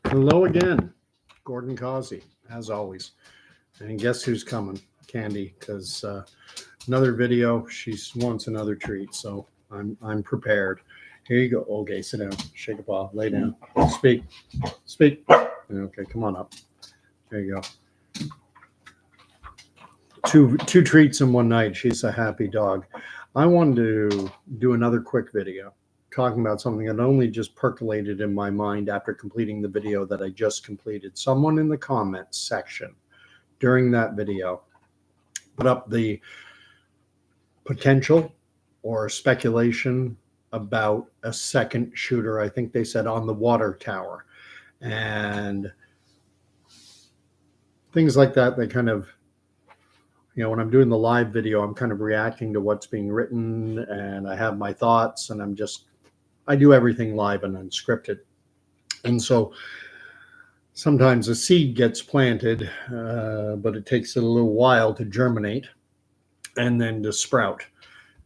Hello again, Gordon Causey, as always. And guess who's coming? Candy, because another video. She wants another treat, so I'm prepared. Here you go. Okay, sit down. Shake a paw. Lay down. Speak. Speak. Okay, come on up. There you go. Two treats in one night. She's a happy dog. I wanted to do another quick video talking about something that only just percolated in my mind after completing the video that I just completed. Someone in the comments section during that video put up the potential or speculation about a second shooter. I think they said on the water tower, and things like that. They kind of, when I'm doing the live video, I'm kind of reacting to what's being written, and I have my thoughts, and I do everything live and unscripted. And so sometimes a seed gets planted, but it takes it a little while to germinate and then to sprout.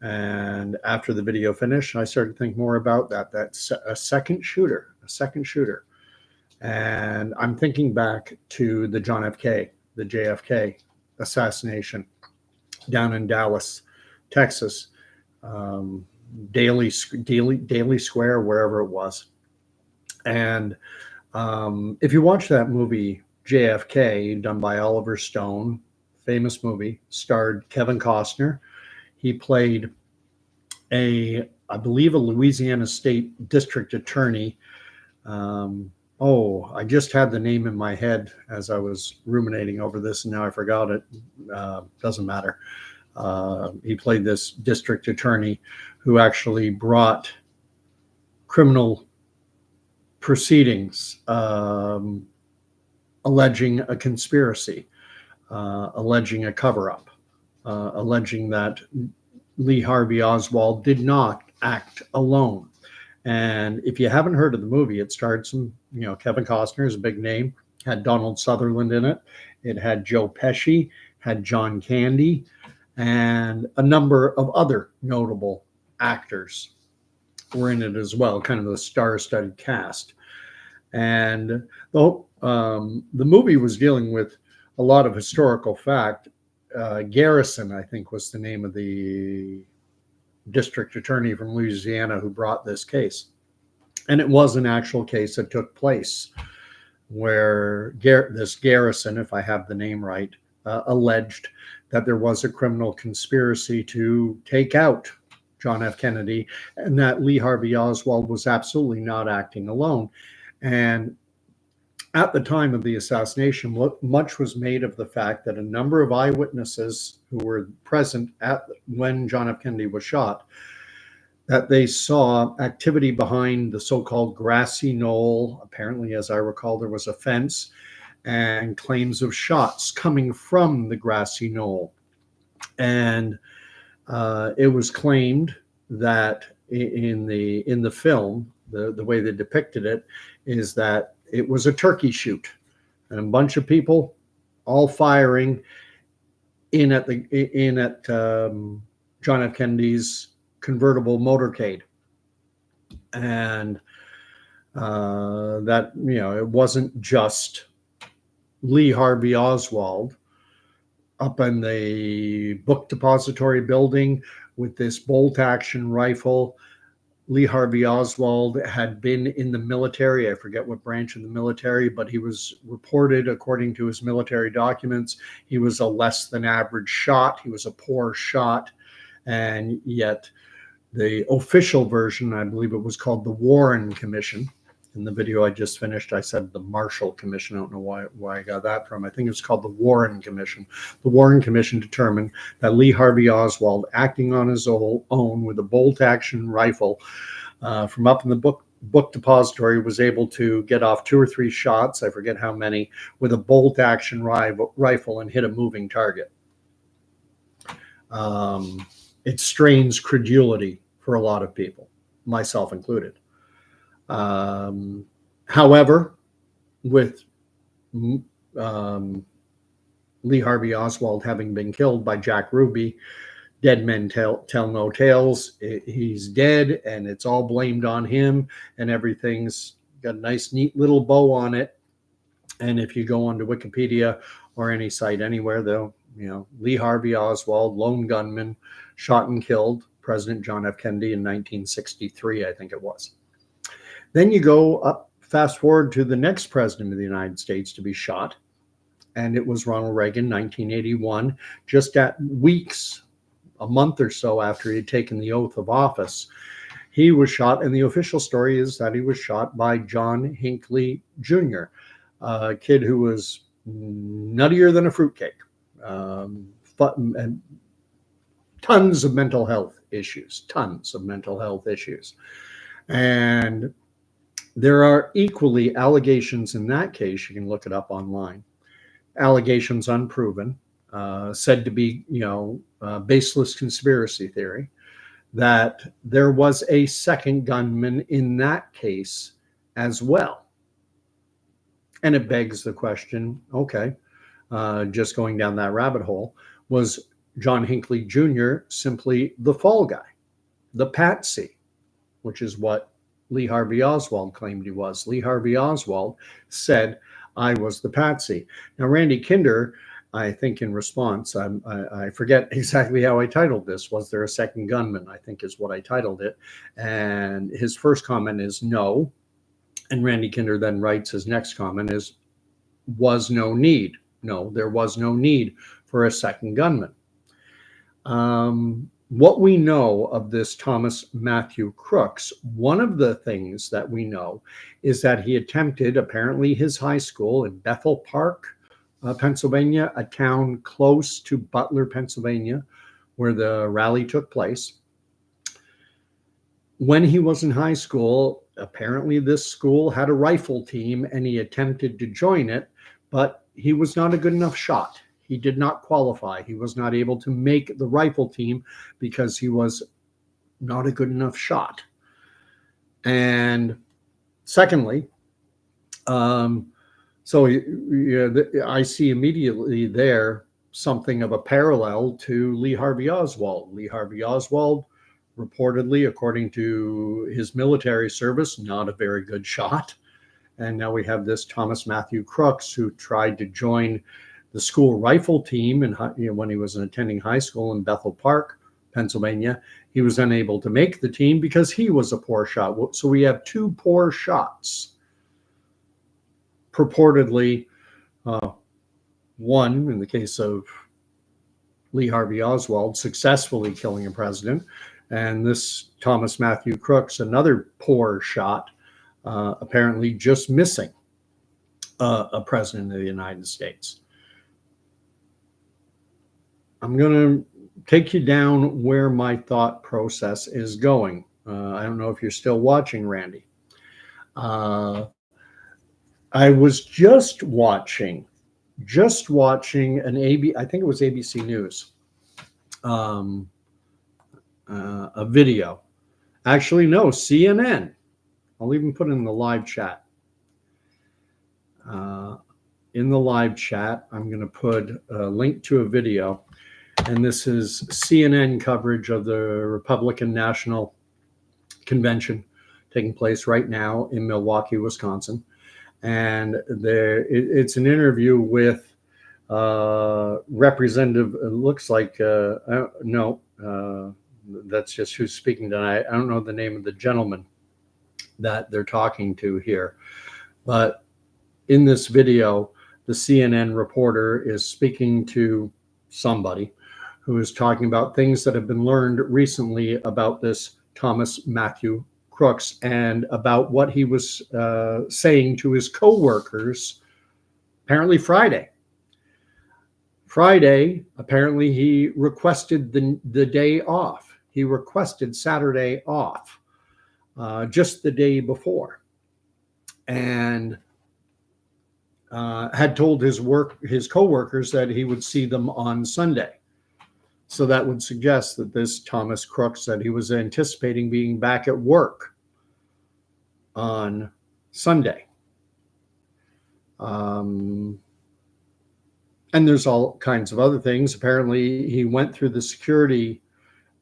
And after the video finished, I started to think more about that. That's a second shooter. And I'm thinking back to the the JFK assassination down in Dallas, Texas, Daily Square, wherever it was. And if you watch that movie JFK, done by Oliver Stone, famous movie, starred Kevin Costner. He played I believe a Louisiana State District Attorney. I just had the name in my head as I was ruminating over this, and now I forgot it. Doesn't matter. He played this district attorney who actually brought criminal proceedings alleging a conspiracy, alleging a cover-up, alleging that Lee Harvey Oswald did not act alone. And if you haven't heard of the movie, it starred Kevin Costner is a big name, had Donald Sutherland in it. It had Joe Pesci, had John Candy, and a number of other notable actors were in it as well, kind of the star-studded cast. And the movie was dealing with a lot of historical fact. Garrison, I think, was the name of the district attorney from Louisiana who brought this case. And it was an actual case that took place where this Garrison, if I have the name right, alleged that there was a criminal conspiracy to take out John F. Kennedy, and that Lee Harvey Oswald was absolutely not acting alone. And at the time of the assassination, much was made of the fact that a number of eyewitnesses who were present when John F. Kennedy was shot, that they saw activity behind the so-called grassy knoll. Apparently, as I recall, there was a fence and claims of shots coming from the grassy knoll. And it was claimed that in the film, the way they depicted it is that it was a turkey shoot, and a bunch of people all firing in at John F. Kennedy's convertible motorcade. And that, it wasn't just Lee Harvey Oswald up in the book depository building with this bolt action rifle. Lee Harvey Oswald had been in the military. I forget what branch of the military, but he was reported, according to his military documents, he was a less than average shot. He was a poor shot. And yet the official version, I believe it was called the Warren Commission. In the video I just finished, I said the Marshall Commission. I don't know why I got that from. I think it's called the Warren Commission. The Warren Commission determined that Lee Harvey Oswald, acting on his own with a bolt-action rifle from up in the book depository, was able to get off 2 or 3 shots, I forget how many, with a bolt-action rifle and hit a moving target. It strains credulity for a lot of people, myself included. However, with Lee Harvey Oswald having been killed by Jack Ruby, dead men tell no tales. He's dead, and it's all blamed on him, and everything's got a nice, neat little bow on it. And if you go onto Wikipedia or any site anywhere, they'll, Lee Harvey Oswald, lone gunman, shot and killed President John F. Kennedy in 1963, I think it was. Then you go up, fast forward to the next president of the United States to be shot, and it was Ronald Reagan, 1981, just at weeks, a month or so after he had taken the oath of office. He was shot, and the official story is that he was shot by John Hinkley Jr., a kid who was nuttier than a fruitcake, and tons of mental health issues. And there are equally allegations in that case. You can look it up online. Allegations unproven, said to be, baseless conspiracy theory, that there was a second gunman in that case as well. And it begs the question, okay, just going down that rabbit hole, was John Hinkley Jr. simply the fall guy, the patsy, which is what Lee Harvey Oswald claimed he was. Lee Harvey Oswald said, I was the patsy. Now, Randy Kinder, I think in response, I forget exactly how I titled this. Was there a second gunman? I think is what I titled it. And his first comment is no. And Randy Kinder then writes his next comment is, was no need. No, there was no need for a second gunman. What we know of this Thomas Matthew Crooks, one of the things that we know is that he attempted, apparently, his high school in Bethel Park, Pennsylvania, a town close to Butler, Pennsylvania, where the rally took place. When he was in high school, apparently this school had a rifle team and he attempted to join it, but he was not a good enough shot. He did not qualify. He was not able to make the rifle team because he was not a good enough shot. And secondly, so I see immediately there something of a parallel to Lee Harvey Oswald. Lee Harvey Oswald, reportedly, according to his military service, not a very good shot. And now we have this Thomas Matthew Crooks, who tried to join the school rifle team and when he was attending high school in Bethel Park, Pennsylvania. He was unable to make the team because he was a poor shot. So we have two poor shots. Purportedly, one, in the case of Lee Harvey Oswald, successfully killing a president, and this Thomas Matthew Crooks, another poor shot, apparently just missing a president of the United States. I'm going to take you down where my thought process is going. I don't know if you're still watching, Randy. I was just watching an I think it was ABC News, a video. Actually, no, CNN. I'll even put it in the live chat. In the live chat, I'm going to put a link to a video. And this is CNN coverage of the Republican National Convention taking place right now in Milwaukee, Wisconsin. And it's an interview with Representative, it looks like, that's just who's speaking tonight. I don't know the name of the gentleman that they're talking to here. But in this video, the CNN reporter is speaking to somebody who is talking about things that have been learned recently about this Thomas Matthew Crooks and about what he was saying to his co-workers, apparently Friday. Apparently he requested the day off. He requested Saturday off just the day before, and had told his co-workers that he would see them on Sunday. So that would suggest that this Thomas Crooks said he was anticipating being back at work on Sunday. And there's all kinds of other things. Apparently, he went through the security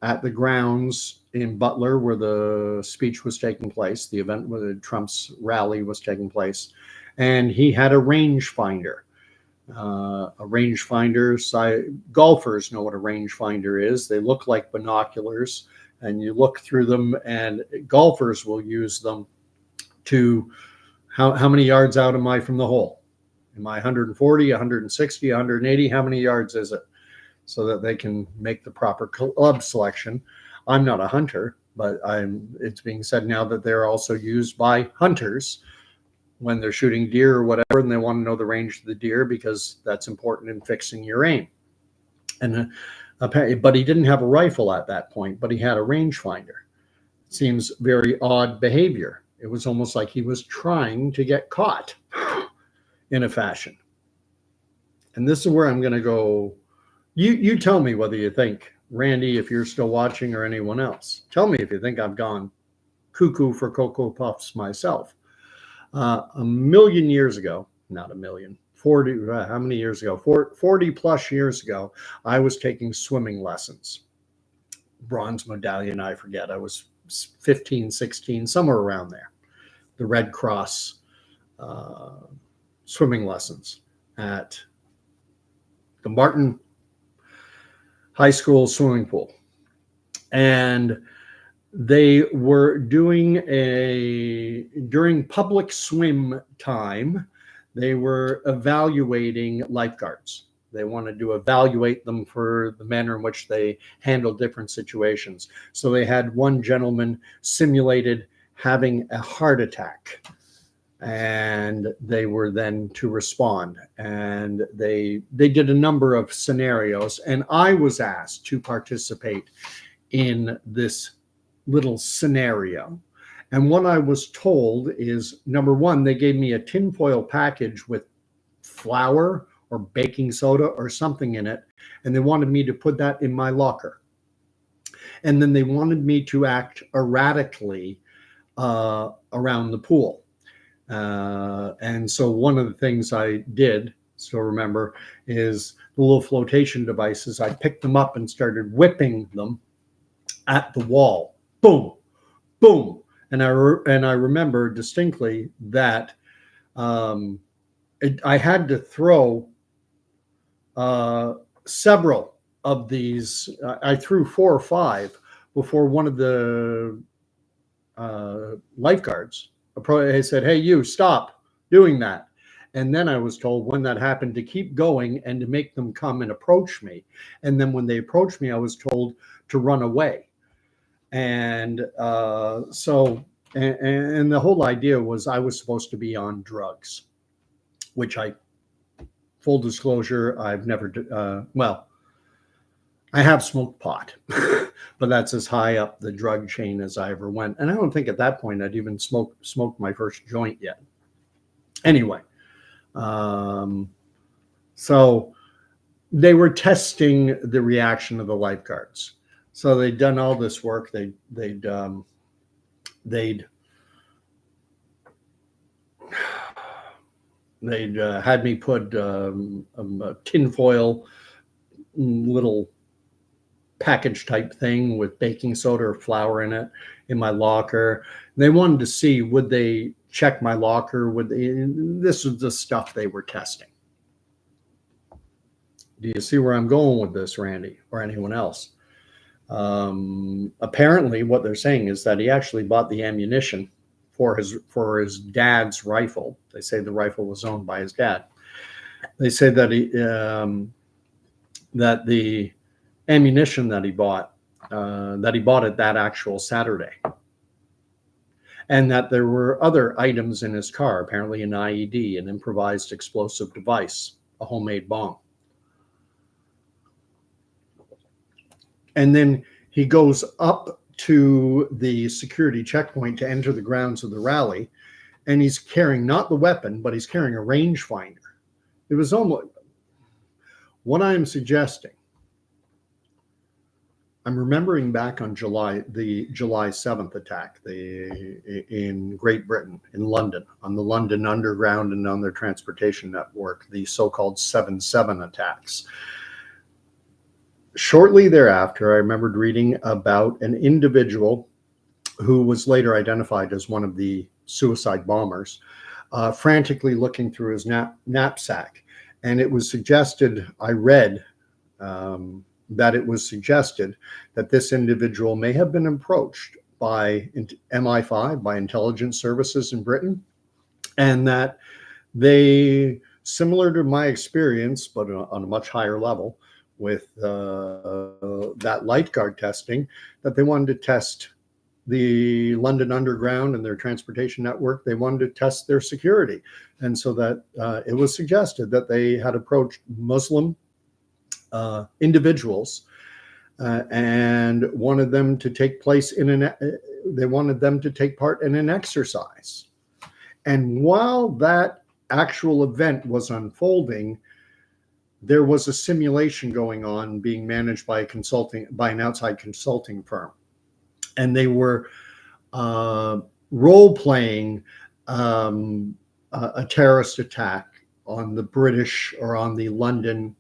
at the grounds in Butler where the speech was taking place, the event where Trump's rally was taking place, and he had a rangefinder. A rangefinder, golfers know what a rangefinder is. They look like binoculars, and you look through them, and golfers will use them to, how many yards out am I from the hole? Am I 140, 160, 180? How many yards is it? So that they can make the proper club selection. I'm not a hunter, but it's being said now that they're also used by hunters when they're shooting deer or whatever, and they want to know the range of the deer because that's important in fixing your aim. And but he didn't have a rifle at that point, but he had a rangefinder. It seems very odd behavior. It was almost like he was trying to get caught in a fashion. And this is where I'm going to go. You tell me whether you think, Randy, if you're still watching, or anyone else, tell me if you think I've gone cuckoo for Cocoa Puffs myself. A million years ago, not a million, 40, how many years ago? 40 plus years ago, I was taking swimming lessons. Bronze medallion, I forget. I was 15, 16, somewhere around there. The Red Cross swimming lessons at the Martin High School swimming pool. And they were doing during public swim time, they were evaluating lifeguards. They wanted to evaluate them for the manner in which they handle different situations. So they had one gentleman simulated having a heart attack, and they were then to respond. And they did a number of scenarios, and I was asked to participate in this little scenario. And what I was told is, number one, they gave me a tinfoil package with flour or baking soda or something in it, and they wanted me to put that in my locker. And then they wanted me to act erratically around the pool. And so one of the things I did, still remember, is the little flotation devices. I picked them up and started whipping them at the wall. Boom, boom. And I remember distinctly that I had to throw several of these. I threw 4 or 5 before one of the lifeguards said, "Hey, you, stop doing that." And then I was told when that happened to keep going and to make them come and approach me. And then when they approached me, I was told to run away. And so the whole idea was I was supposed to be on drugs, which full disclosure, I've never, I have smoked pot, but that's as high up the drug chain as I ever went. And I don't think at that point I'd even smoked my first joint yet. Anyway, so they were testing the reaction of the lifeguards. So they'd done all this work. They'd had me put a tinfoil little package type thing with baking soda or flour in it in my locker. They wanted to see, would they check my locker? This was the stuff they were testing. Do you see where I'm going with this, Randy, or anyone else? Apparently what they're saying is that he actually bought the ammunition for his dad's rifle. They say the rifle was owned by his dad. They say that that the ammunition that he bought it that actual Saturday, and that there were other items in his car, apparently an IED, an improvised explosive device, a homemade bomb. And then he goes up to the security checkpoint to enter the grounds of the rally, and he's carrying not the weapon, but he's carrying a rangefinder. It was almost what I'm suggesting. I'm remembering back on the July 7th attack in Great Britain, in London, on the London Underground and on their transportation network, the so-called 7/7 attacks. Shortly thereafter, I remembered reading about an individual who was later identified as one of the suicide bombers, frantically looking through his knapsack. And it was suggested, I read that it was suggested that this individual may have been approached by MI5, by intelligence services in Britain, and that they, similar to my experience, but on a much higher level with that lifeguard testing, that they wanted to test the London Underground and their transportation network. They wanted to test their security. And so that it was suggested that they had approached Muslim individuals and wanted them to take place in they wanted them to take part in an exercise. And while that actual event was unfolding, there was a simulation going on being managed by an outside consulting firm. And they were role playing a terrorist attack on the British or on the London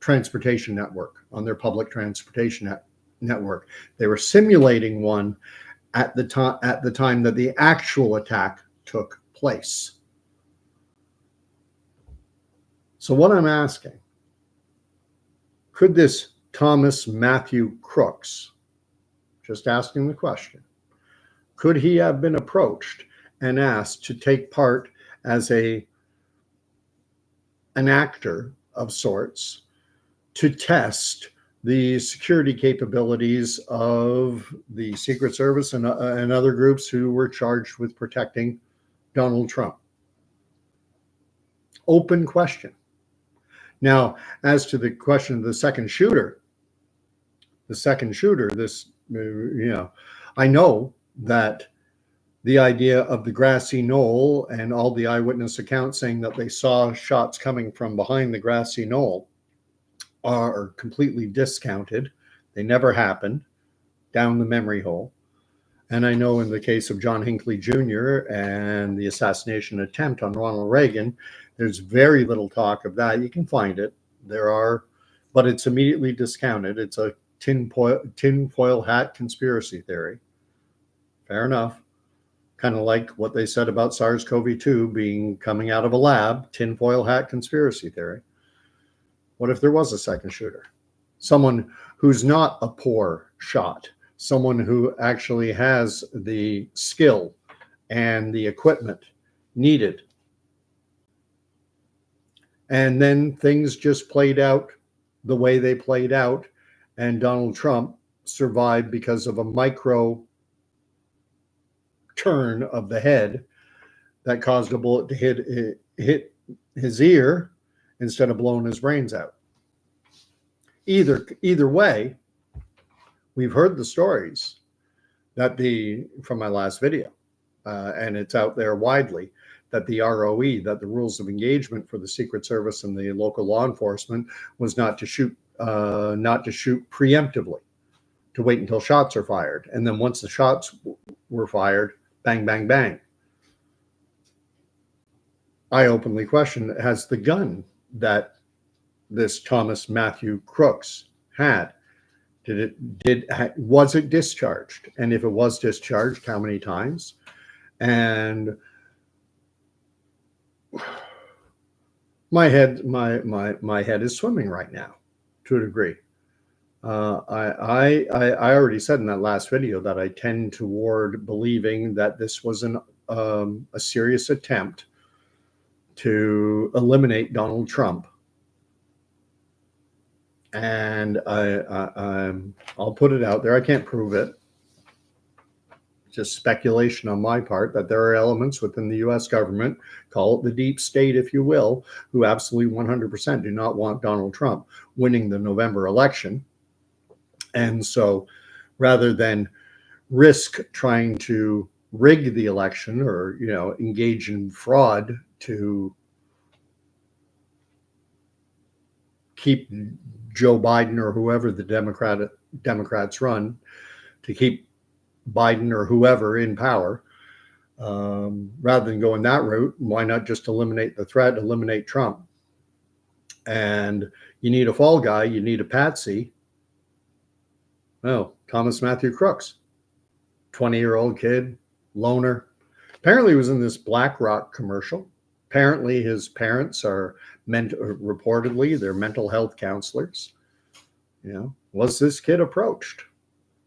transportation network, on their public transportation network. They were simulating one at the time that the actual attack took place. So what I'm asking, could this Thomas Matthew Crooks, just asking the question, could he have been approached and asked to take part as an actor of sorts to test the security capabilities of the Secret Service and other groups who were charged with protecting Donald Trump? Open question. Now, as to the question of the second shooter, this, I know that the idea of the grassy knoll and all the eyewitness accounts saying that they saw shots coming from behind the grassy knoll are completely discounted. They never happened, down the memory hole. And I know in the case of John Hinkley Jr. and the assassination attempt on Ronald Reagan, there's very little talk of that. You can find it. There are, but it's immediately discounted. It's a tinfoil hat conspiracy theory. Fair enough. Kind of like what they said about SARS-CoV-2 coming out of a lab, tinfoil hat conspiracy theory. What if there was a second shooter? Someone who's not a poor shot, someone who actually has the skill and the equipment needed. And then things just played out the way they played out, and Donald Trump survived because of a micro turn of the head that caused a bullet to hit his ear instead of blowing his brains out. Either way, we've heard the stories that from my last video, and it's out there widely, that the ROE, that the rules of engagement for the Secret Service and the local law enforcement was not to shoot preemptively, to wait until shots are fired, and then once the shots were fired, bang, bang, bang. I openly question, has the gun that this Thomas Matthew Crooks had, was it discharged? And if it was discharged, how many times? And my head is swimming right now, to a degree. I already said in that last video that I tend toward believing that this was a serious attempt to eliminate Donald Trump. And I'll put it out there. I can't prove it. It's just speculation on my part that there are elements within the U.S. government, call it the deep state if you will, who absolutely 100% do not want Donald Trump winning the November election. And so rather than risk trying to rig the election or, engage in fraud to keep Joe Biden or whoever the Democrats run, to keep Biden or whoever in power, rather than going that route, why not just eliminate the threat, eliminate Trump? And you need a fall guy, you need a patsy, Well, Thomas Matthew Crooks, 20-year-old kid, loner. Apparently he was in this BlackRock commercial. Apparently his parents are reportedly they're mental health counselors. Was this kid approached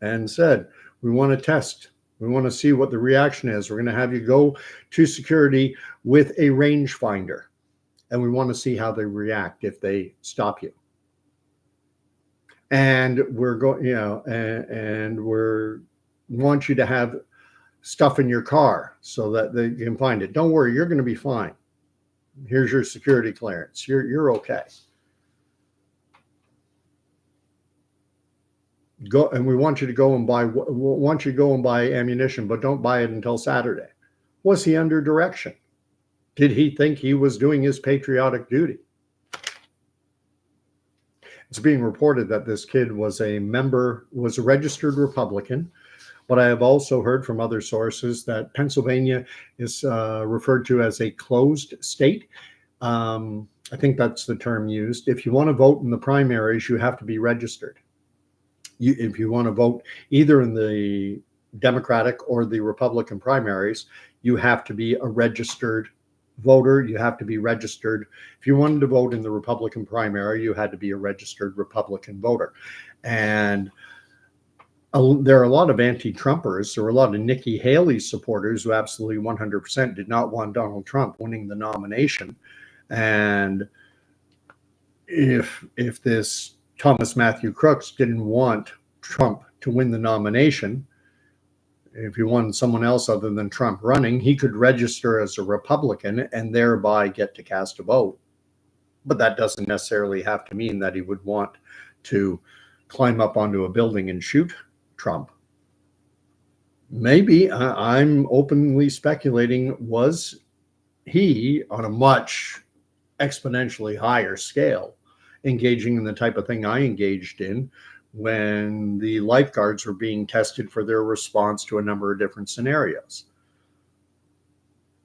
and said, we want to test, we want to see what the reaction is, we're going to have you go to security with a rangefinder, and we want to see how they react if they stop you, and we're going, and we're want you to have stuff in your car so that they can find it. Don't worry, you're going to be fine. Here's your security clearance. You're okay. Go, and we want you to go and buy ammunition, but don't buy it until Saturday. Was he under direction? Did he think he was doing his patriotic duty? It's being reported that this kid was a registered Republican, but I have also heard from other sources that Pennsylvania is referred to as a closed state. I think that's the term used. If you want to vote in the primaries, you have to be registered. If you want to vote either in the Democratic or the Republican primaries, you have to be a registered voter. You have to be registered. If you wanted to vote in the Republican primary, you had to be a registered Republican voter. And there are a lot of anti-Trumpers. There were a lot of Nikki Haley supporters who absolutely 100% did not want Donald Trump winning the nomination. And if this Thomas Matthew Crooks didn't want Trump to win the nomination, if he wanted someone else other than Trump running, he could register as a Republican and thereby get to cast a vote. But that doesn't necessarily have to mean that he would want to climb up onto a building and shoot Trump. Maybe, I'm openly speculating, was he on a much exponentially higher scale engaging in the type of thing I engaged in when the lifeguards were being tested for their response to a number of different scenarios.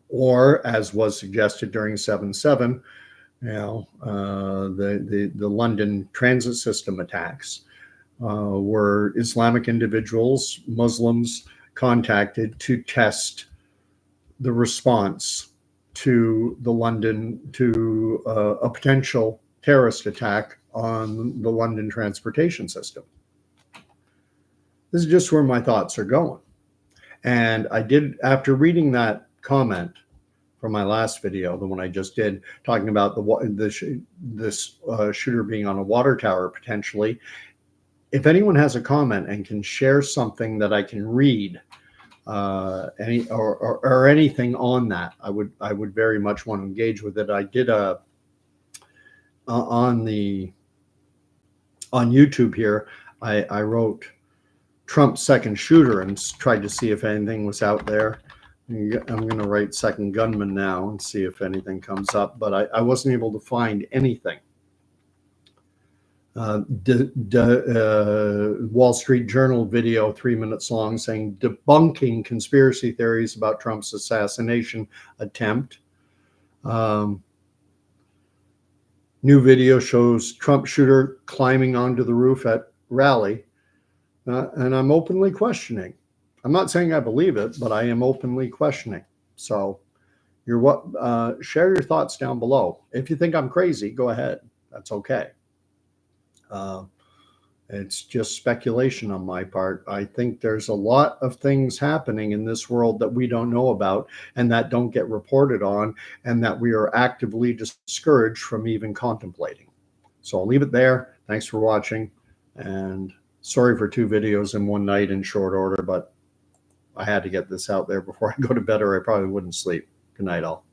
Or, as was suggested during 7/7, the London transit system attacks, were Islamic individuals, Muslims, contacted to test the response to a potential terrorist attack on the London transportation system. This is just where my thoughts are going. And I did, after reading that comment from my last video, the one I just did, talking about this shooter being on a water tower potentially, if anyone has a comment and can share something that I can read, anything on that, I would very much want to engage with it. I did on YouTube here, I wrote Trump's second shooter and tried to see if anything was out there. I'm going to write second gunman now and see if anything comes up, but I wasn't able to find anything. Wall Street Journal video, 3 minutes long, saying debunking conspiracy theories about Trump's assassination attempt. New video shows Trump shooter climbing onto the roof at rally. And I'm openly questioning. I'm not saying I believe it, but I am openly questioning. So share your thoughts down below. If you think I'm crazy, go ahead. That's okay. It's just speculation on my part. I think there's a lot of things happening in this world that we don't know about and that don't get reported on and that we are actively discouraged from even contemplating. So I'll leave it there. Thanks for watching, and sorry for 2 videos in one night in short order, but I had to get this out there before I go to bed or I probably wouldn't sleep. Good night, all.